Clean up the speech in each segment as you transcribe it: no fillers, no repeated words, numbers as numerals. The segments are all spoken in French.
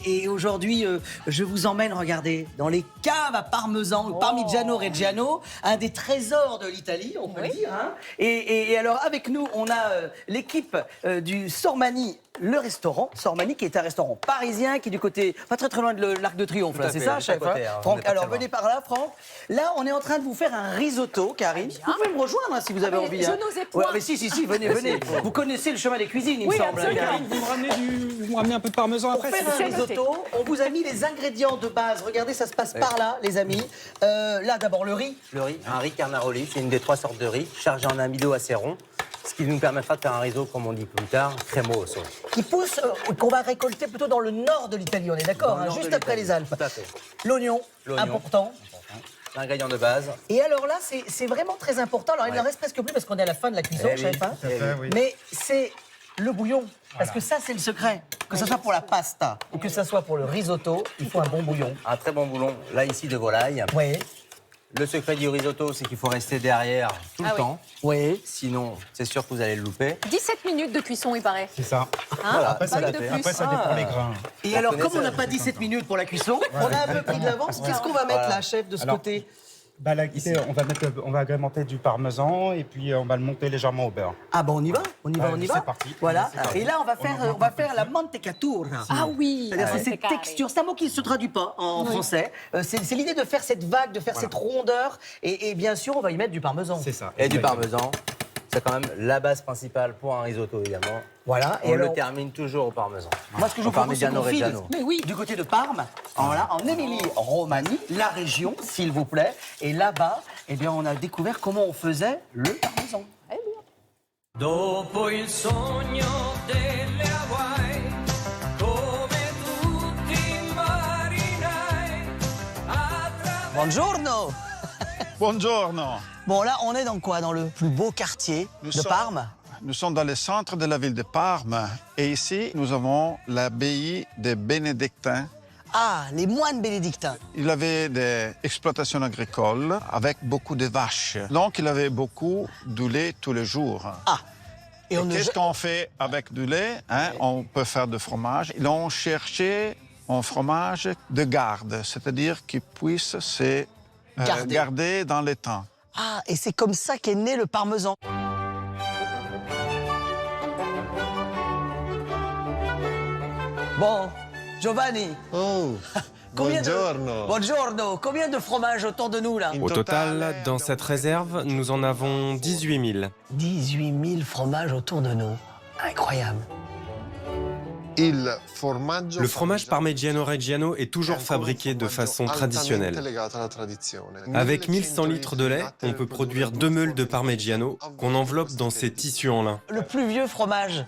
Et aujourd'hui, je vous emmène, regardez, dans les caves à Parmesan, le Parmigiano Reggiano, un des trésors de l'Italie, on peut le dire. Hein. Et alors, avec nous, on a l'équipe du Sormani, le restaurant. Sormani, qui est un restaurant parisien, qui est du côté, pas très très loin de l'Arc de Triomphe, là, c'est ça, chef côté, hein hein, Franck, alors venez par là, Franck. Là, on est en train de vous faire un risotto, Karine. Vous pouvez me rejoindre hein, si vous avez envie. Je hein. n'osais point. Ouais, mais si, venez, venez. Vous connaissez le chemin des cuisines, il me Oui, semble. absolument. Karine. Vous me ramenez un peu de parmesan Pour après. faire un c'est noté. risotto, on vous a mis les ingrédients de base. Regardez, ça se passe par là, les amis. Là, d'abord, le riz. Le riz, un riz carnaroli, c'est une des 3 sortes de riz, chargé en amidon assez rond, ce qui nous permettra de faire un risotto, comme on dit plus tard, crémoso. Qui pousse, qu'on va récolter plutôt dans le nord de l'Italie, on est d'accord, Dans le hein, nord juste de après les l'Italie, Alpes. tout à fait. L'oignon, L'oignon. important. L'ingrédient de base. Et alors là, c'est vraiment très important. Alors, il ne reste presque plus parce qu'on est à la fin de la cuisson, Eh oui, chef. Hein. tout à fait, oui. Mais c'est le bouillon. Parce que ça, c'est le secret. Que ce soit pour la pasta ou que ce soit pour le risotto, il faut un bon bouillon. Un très bon boulon, là ici de volaille. Oui, Le secret du risotto, c'est qu'il faut rester derrière tout le oui. temps. oui. Sinon, c'est sûr que vous allez le louper. 17 minutes de cuisson, il paraît. C'est ça. Hein Voilà, Pas ça l'a de fait. plus. Après, ça dépend les grains. Et alors, connaît comme on ça, n'a pas 17 minutes pour la cuisson, on a un peu pris de l'avance. Qu'est-ce qu'on va mettre là, chef, de ce Alors, côté? Bah, là, écoutez, on va agrémenter du parmesan et puis on va le monter légèrement au beurre. Ah bon, on y va, on y va, Ouais, on y va. c'est parti. Voilà. C'est parti. Et là, on va faire la mantecatura. Ah oui. C'est-à-dire c'est cette texture, c'est un mot qui ne se traduit pas en français. C'est l'idée de faire cette vague, de faire cette rondeur. Et bien sûr, on va y mettre du parmesan. C'est ça. Et du Exactement. parmesan, c'est quand même la base principale pour un risotto, évidemment. Voilà. On le termine toujours au parmesan. Moi, ce que je vous Au propose, c'est Parmigiano qu'on file Reggiano. Mais oui. du côté de Parme, en Émilie-Romagne, la région, s'il vous plaît. Et là-bas, eh bien, on a découvert comment on faisait le parmesan. Dopo il sogno delle Hawaii, come tutti i marinai, Buongiorno. Buongiorno. Bon, là, on est dans quoi? Dans le plus beau quartier de Parme? Nous sommes dans le centre de la ville de Parme et ici, nous avons l'abbaye des Bénédictins. Ah, les moines bénédictins. Il avait des exploitations agricoles avec beaucoup de vaches. Donc, il avait beaucoup de lait tous les jours. Ah. Et qu'est-ce qu'on fait avec du lait hein? On peut faire du fromage. Ils ont cherché un fromage de garde, c'est-à-dire qu'il puisse se garder dans le temps. Ah, et c'est comme ça qu'est né le parmesan. Bon, Giovanni. Oh, Buongiorno. Combien de fromages autour de nous, là? Au total, dans cette réserve, nous en avons 18 000. 18 000 fromages autour de nous. Incroyable. Le fromage Parmigiano Reggiano est toujours fabriqué de façon traditionnelle. Avec 1100 litres de lait, on peut produire 2 meules de Parmigiano qu'on enveloppe dans ces tissus en lin. Le plus vieux fromage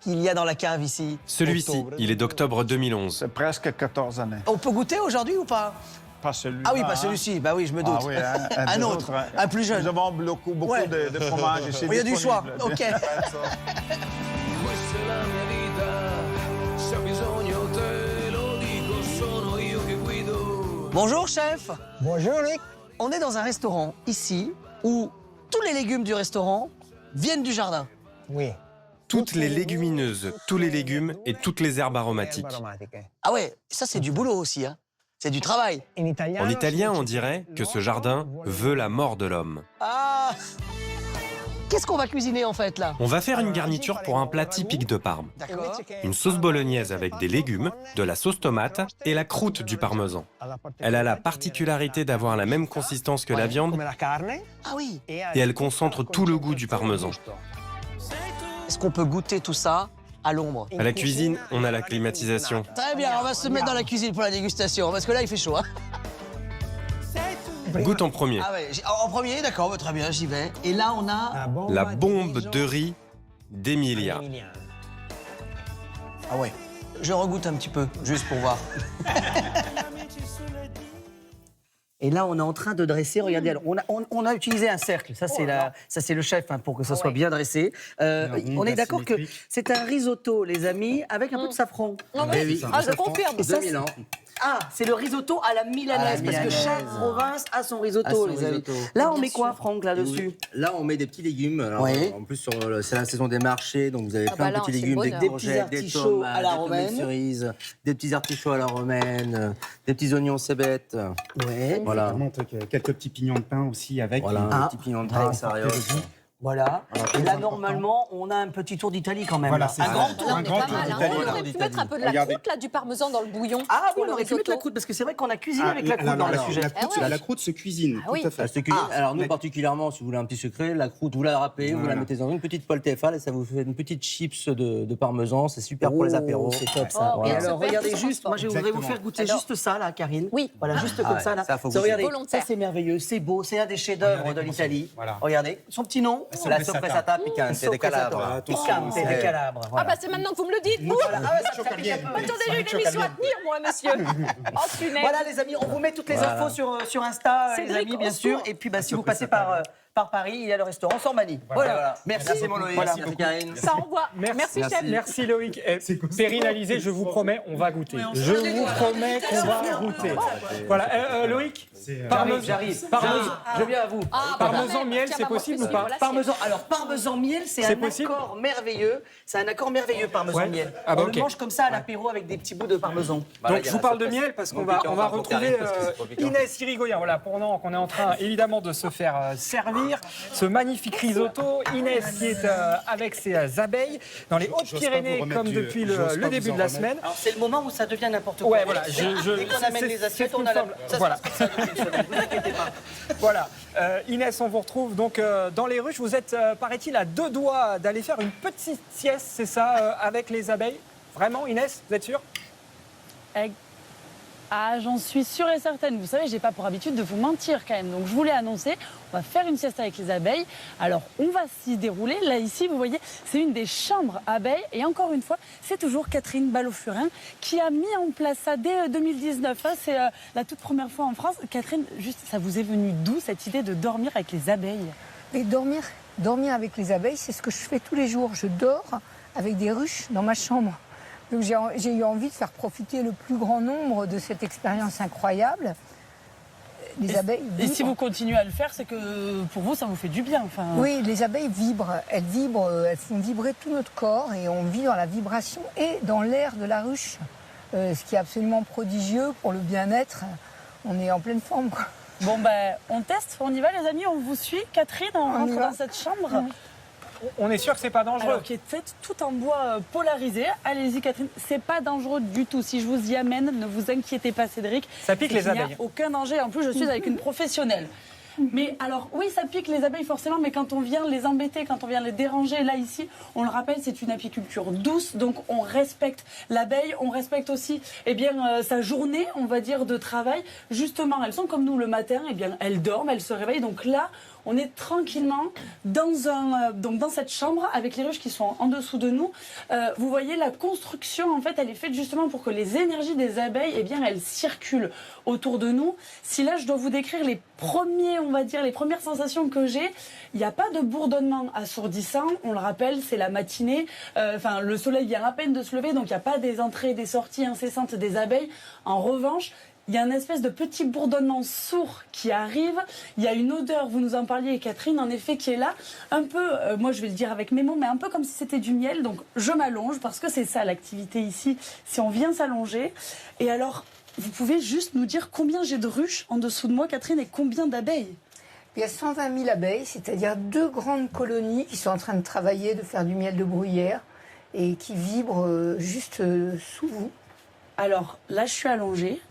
qu'il y a dans la cave ici. Celui-ci, il est d'octobre 2011. C'est presque 14 années. On peut goûter aujourd'hui ou pas? Pas celui-là. Ah oui, pas hein. celui-ci. Bah oui, je me doute. Ah oui, hein, Un des autre, hein. un plus jeune. Nous avons beaucoup Ouais. de fromages ici. Il y a du choix. disponibles. OK. questa è la mia vita, se ho bisogno te lo dico, sono io che guido. Bonjour, chef. Bonjour, Nick. On est dans un restaurant ici où tous les légumes du restaurant viennent du jardin. Oui. Toutes les légumineuses, tous les légumes et toutes les herbes aromatiques. Ah ouais, ça c'est du boulot aussi, hein. C'est du travail. En italien, on dirait que ce jardin veut la mort de l'homme. Ah. Qu'est-ce qu'on va cuisiner en fait là? On va faire une garniture pour un plat typique de Parme. D'accord. Une sauce bolognaise avec des légumes, de la sauce tomate et la croûte du parmesan. Elle a la particularité d'avoir la même consistance que la viande Ah oui. et elle concentre tout le goût du parmesan. Est-ce qu'on peut goûter tout ça à l'ombre? À la cuisine, on a la climatisation. Très bien, on va se mettre dans la cuisine pour la dégustation parce que là il fait chaud. Hein. Goûte en premier. Ah ouais, en premier, d'accord, bah, très bien, j'y vais. Et là on a. La bombe de riz d'Emilia. Ah ouais. Je regoute un petit peu, juste pour voir. Et là, on est en train de dresser. Regardez, alors, on a utilisé un cercle. Ça, c'est le chef hein, pour que ça soit bien dressé. On est d'accord que c'est un risotto, les amis, avec un peu de safran. Ah oui. Eh oui. Ah, je confirme. Et ça, 2000 ans. Ah, c'est le risotto à la milanaise, parce que chaque province a son risotto, les amis. Là, on met quoi, Franck, là-dessus? Là, on met des petits légumes. Alors, Oui. En plus, c'est la saison des marchés, donc vous avez plein bah de petits là, c'est légumes, le des bonheur. Des courgettes, petits des artichauts à tomates, la des tomates romaine. cerises, des petits artichauts à la romaine, des petits oignons cébettes. Ouais. Voilà. Vraiment, quelques petits pignons de pain aussi avec. Voilà, Ah. des petits pignons de pain, ça porter le goût. Voilà. Alors, Et très là, important. normalement, on a un petit tour d'Italie quand même. Voilà, là. c'est un ça. grand Là, tour. on Un est grand pas tour mal. d'Italie. On aurait Voilà, pu d'Italie. mettre un peu de la Regardez. croûte, là, du parmesan dans le bouillon. Ah oui, pour on le aurait pu mettre la risotto. croûte, parce que c'est vrai qu'on a cuisiné avec la croûte dans le sujet. La croûte se cuisine, Ah oui. tout à fait. Elle se cuisine. Ah. Alors nous particulièrement, si vous voulez un petit secret, la croûte, vous la râpez, vous la Voilà. mettez dans une petite poêle Tefal et ça vous fait une petite chips de parmesan. C'est super pour les apéros. C'est top ça. Oh, Et bien, alors, super, regardez tout juste, moi je voudrais vous Exactement. faire goûter J'adore. juste ça là, Karine. Oui. Voilà, juste comme ouais, ça là. ça, faut Ça, goûter. regardez, Volontaire. ça c'est merveilleux, c'est beau, c'est un des chefs-d'œuvre Regardez de comment l'Italie. c'est. Voilà. Regardez, son petit nom. C'est la soppressata piccante des Calabres. Piccante des Calabres. Ah Voilà. bah c'est maintenant que vous me le dites, vous. Voilà. Ah ouais, ça me fait un peu. Attendez, j'ai une émission à tenir, moi, monsieur. Oh, punaise. Voilà les amis, on vous met toutes les infos sur Insta, les Cédric, amis, bien au sûr. secours. Et puis si vous passez par Paris, il y a le restaurant Sormani. Voilà. Merci. Merci mon Loïc. Voilà. Merci Karine. Ça envoie. Merci, chef. Merci Loïc. Perrine Alizé, je vous promets, on va goûter. Je vous promets qu'on va goûter. Voilà, Loïc, J'arrive. Je viens à vous. Ah, parmesan, bah, miel, tiens, c'est bah, moi, possible je ou fais pas suivre la Parmesan. Alors parmesan miel, c'est C'est un possible accord merveilleux. C'est un accord merveilleux parmesan Ouais. miel. Ah bah, on ok. le mange comme ça à l'apéro avec des petits bouts de parmesan. Voilà, Donc il y je a vous parle de la miel parce qu'on Mon va, piquant, on va par contre, retrouver Karine, parce que c'est trop piquant. Inès Irigoyen. Voilà, pendant qu'on est en train évidemment de se faire servir ce magnifique risotto. Inès qui est avec ses abeilles dans les J'ose pas Hautes-Pyrénées vous remettre comme du- depuis j'ose pas le début vous de la en semaine. Alors c'est le moment où ça devient n'importe quoi. Ouais, voilà. Dès qu'on amène les assiettes, on a la. Ça, Voilà. ça, depuis une semaine, vous inquiétez pas. Voilà. Inès, on vous retrouve donc dans les ruches. Vous êtes, paraît-il, à deux doigts d'aller faire une petite sieste, c'est ça, avec les abeilles. Vraiment, Inès, vous êtes sûre? Ah, j'en suis sûre et certaine. Vous savez, j'ai pas pour habitude de vous mentir quand même. Donc je voulais annoncer, on va faire une sieste avec les abeilles. Alors on va s'y dérouler. Là ici, vous voyez, c'est une des chambres abeilles. Et encore une fois, c'est toujours Catherine Balofurin qui a mis en place ça dès 2019. Hein. C'est la toute première fois en France. Catherine, juste, ça vous est venu d'où cette idée de dormir avec les abeilles? Et dormir avec les abeilles, c'est ce que je fais tous les jours. Je dors avec des ruches dans ma chambre. Donc j'ai eu envie de faire profiter le plus grand nombre de cette expérience incroyable. Les abeilles Et vibrent. si vous continuez à le faire, c'est que pour vous, ça vous fait du bien. Enfin, Oui, les abeilles vibrent. Elles vibrent, elles font vibrer tout notre corps et on vit dans la vibration et dans l'air de la ruche. Ce qui est absolument prodigieux pour le bien-être. On est en pleine forme, quoi. Bon, ben, on teste, on y va les amis, on vous suit. Catherine, on y rentre va. dans cette chambre. On est sûr que c'est pas dangereux. Alors, qui est faite tout en bois polarisé. Allez-y, Catherine. C'est pas dangereux du tout. Si je vous y amène, ne vous inquiétez pas, Cédric. Ça pique C'est les qu'il n'y a abeilles. aucun danger. En plus, je suis avec une professionnelle. Mais alors, oui, ça pique les abeilles forcément, mais quand on vient les embêter, quand on vient les déranger, là, ici, on le rappelle, c'est une apiculture douce, donc on respecte l'abeille, on respecte aussi, eh bien, sa journée, on va dire, de travail. Justement, elles sont comme nous le matin, eh bien, elles dorment, elles se réveillent, donc là, on est tranquillement donc dans cette chambre avec les ruches qui sont en dessous de nous. Vous voyez, la construction, en fait, elle est faite justement pour que les énergies des abeilles, eh bien, elles circulent autour de nous. Si là, je dois vous décrire les premières sensations que j'ai, il n'y a pas de bourdonnement assourdissant. On le rappelle, c'est la matinée. Le soleil vient à peine de se lever, donc il n'y a pas des entrées et des sorties incessantes des abeilles. En revanche, il y a une espèce de petit bourdonnement sourd qui arrive. Il y a une odeur, vous nous en parliez, Catherine, en effet, qui est là. Un peu, moi je vais le dire avec mes mots, mais un peu comme si c'était du miel. Donc je m'allonge, parce que c'est ça l'activité ici, si on vient s'allonger. Et alors, vous pouvez juste nous dire combien j'ai de ruches en dessous de moi, Catherine, et combien d'abeilles? Il y a 120 000 abeilles, c'est-à-dire 2 grandes colonies qui sont en train de travailler, de faire du miel de bruyère et qui vibrent juste sous vous. Alors là, je suis allongée.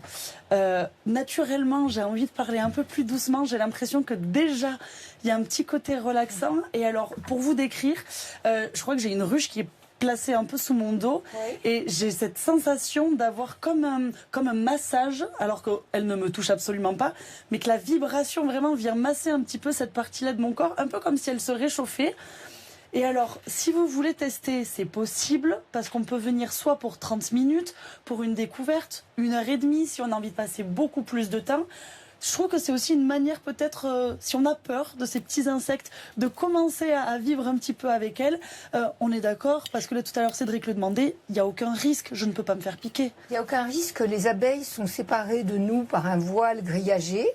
Naturellement, j'ai envie de parler un peu plus doucement. J'ai l'impression que déjà, il y a un petit côté relaxant. Et alors, pour vous décrire, je crois que j'ai une ruche qui est placée un peu sous mon dos. Oui. Et j'ai cette sensation d'avoir comme un massage, alors qu'elle ne me touche absolument pas, mais que la vibration vraiment vient masser un petit peu cette partie-là de mon corps, un peu comme si elle se réchauffait. Et alors, si vous voulez tester, c'est possible, parce qu'on peut venir soit pour 30 minutes, pour une découverte, 1h30, si on a envie de passer beaucoup plus de temps. je trouve que c'est aussi une manière peut-être, si on a peur de ces petits insectes, de commencer à vivre un petit peu avec elles. On est d'accord, parce que là tout à l'heure Cédric le demandait, il n'y a aucun risque, je ne peux pas me faire piquer. Il n'y a aucun risque, les abeilles sont séparées de nous par un voile grillagé.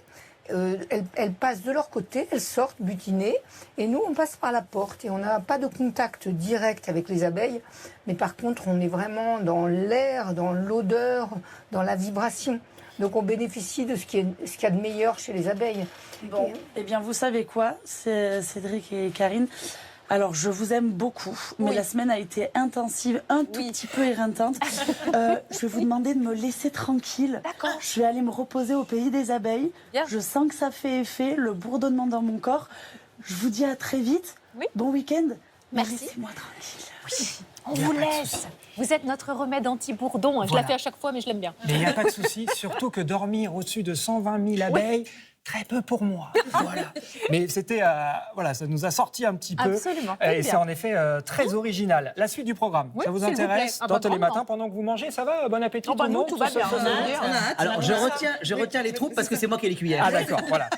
Elles passent de leur côté, elles sortent butinées, et nous on passe par la porte et on n'a pas de contact direct avec les abeilles, mais par contre on est vraiment dans l'air, dans l'odeur, dans la vibration. Donc on bénéficie de ce qu'il y a de meilleur chez les abeilles. Bon, eh bien vous savez quoi, Cédric et Karine, alors je vous aime beaucoup, mais la semaine a été intensive, un tout petit peu éreintante. Je vais vous demander de me laisser tranquille. D'accord. Je vais aller me reposer au pays des abeilles. Bien. Je sens que ça fait effet, le bourdonnement dans mon corps. Je vous dis à très vite. Oui. Bon week-end. Mais Merci. laissez-moi tranquille. On vous laisse. Vous êtes notre remède anti-bourdon. Je Voilà. la fais à chaque fois, mais je l'aime bien. Mais il n'y a pas de souci, surtout que dormir au-dessus de 120 000 abeilles, très peu pour moi. Voilà. Mais c'était, voilà, ça nous a sorti un petit peu. Absolument. Et c'est en effet très original. La suite du programme, Oui, ça vous s'il vous plaît. intéresse Ah dans bah, Télématin grandement. pendant que vous mangez, ça va? Bon appétit Oh bah, tout le nous, monde? tout va bien. Alors je retiens les troupes parce que c'est moi qui ai les cuillères. Ah d'accord, voilà.